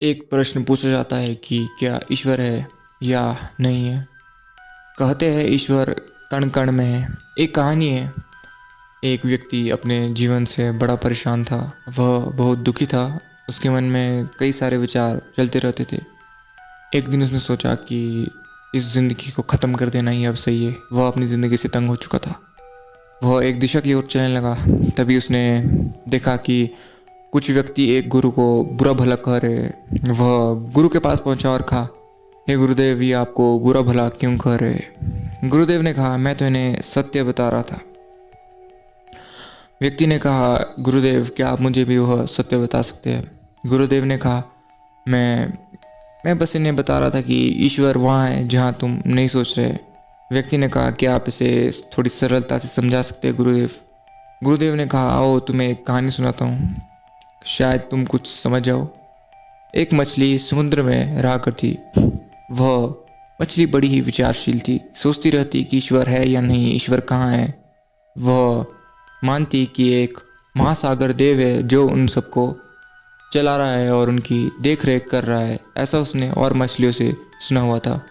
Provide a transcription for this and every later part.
एक प्रश्न पूछा जाता है कि क्या ईश्वर है या नहीं है। कहते हैं ईश्वर कण कण में है। एक कहानी है। एक व्यक्ति अपने जीवन से बड़ा परेशान था। वह बहुत दुखी था। उसके मन में कई सारे विचार चलते रहते थे। एक दिन उसने सोचा कि इस ज़िंदगी को ख़त्म कर देना ही अब सही है। वह अपनी ज़िंदगी से तंग हो चुका था। वह एक दिशा की ओर चलने लगा। तभी उसने देखा कि कुछ व्यक्ति एक गुरु को बुरा भला कह रहे। वह गुरु के पास पहुंचा और कहा, हे गुरुदेव, ये आपको बुरा भला क्यों कह रहे। गुरुदेव ने कहा, मैं तो इन्हें सत्य बता रहा था। व्यक्ति ने कहा, गुरुदेव, क्या आप मुझे भी वह सत्य बता सकते हैं। गुरुदेव ने कहा, मैं मैं बस इन्हें बता रहा था कि ईश्वर वहाँ है जहाँ तुम नहीं सोच रहे। व्यक्ति ने कहा, क्या आप इसे थोड़ी सरलता से समझा सकते हैं गुरुदेव। गुरुदेव ने कहा, आओ तुम्हें एक कहानी सुनाता हूँ, शायद तुम कुछ समझ जाओ। एक मछली समुद्र में रहा करती। वह मछली बड़ी ही विचारशील थी। सोचती रहती कि ईश्वर है या नहीं, ईश्वर कहाँ है। वह मानती कि एक महासागर देव है जो उन सबको चला रहा है और उनकी देख रेख कर रहा है। ऐसा उसने और मछलियों से सुना हुआ था।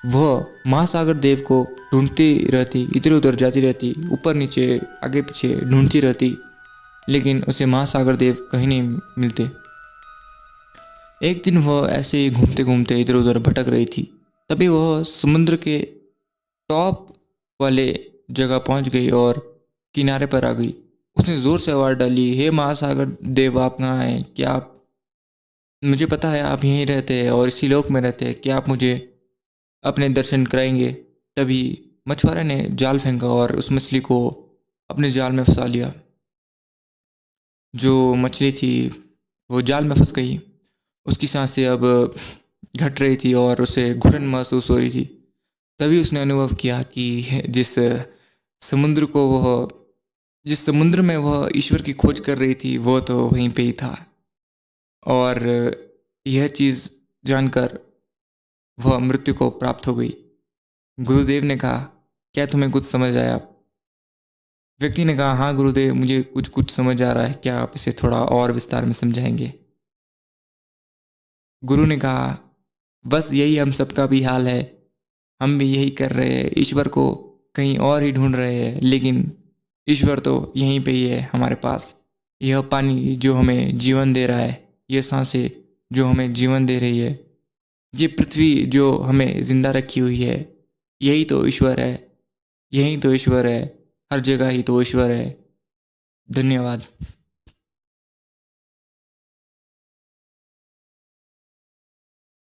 वह महासागर देव को ढूंढती रहती, इधर उधर जाती रहती, ऊपर नीचे आगे पीछे ढूंढती रहती, लेकिन उसे महासागर देव कहीं नहीं मिलते। एक दिन वह ऐसे ही घूमते घूमते इधर उधर भटक रही थी। तभी वह समुद्र के टॉप वाले जगह पहुंच गई और किनारे पर आ गई। उसने ज़ोर से आवाज़ डाली, हे महासागर देव, आप कहाँ हैं? क्या आप, मुझे पता है आप यहीं रहते हैं और इसी लोक में रहते हैं, क्या आप मुझे अपने दर्शन कराएंगे? तभी मछुआरे ने जाल फेंका और उस मछली को अपने जाल में फंसा लिया। जो मछली थी वो जाल में फंस गई। उसकी सांसें अब घट रही थी और उसे घुटन महसूस हो रही थी। तभी उसने अनुभव किया कि समुद्र को वह जिस समुद्र में वह ईश्वर की खोज कर रही थी वो तो वहीं पे ही था। और यह चीज़ जानकर वह मृत्यु को प्राप्त हो गई। गुरुदेव ने कहा, क्या तुम्हें कुछ समझ आया? व्यक्ति ने कहा, हाँ गुरुदेव, मुझे कुछ कुछ समझ आ रहा है, क्या आप इसे थोड़ा और विस्तार में समझाएंगे? गुरु ने कहा, बस यही हम सबका भी हाल है। हम भी यही कर रहे हैं, ईश्वर को कहीं और ही ढूंढ रहे हैं, लेकिन ईश्वर तो यहीं पे ही है हमारे पास। यह पानी जो हमें जीवन दे रहा है, यह सांसें जो हमें जीवन दे रही है, ये पृथ्वी जो हमें जिंदा रखी हुई है, यही तो ईश्वर है। यही तो ईश्वर है। हर जगह ही तो ईश्वर है। धन्यवाद।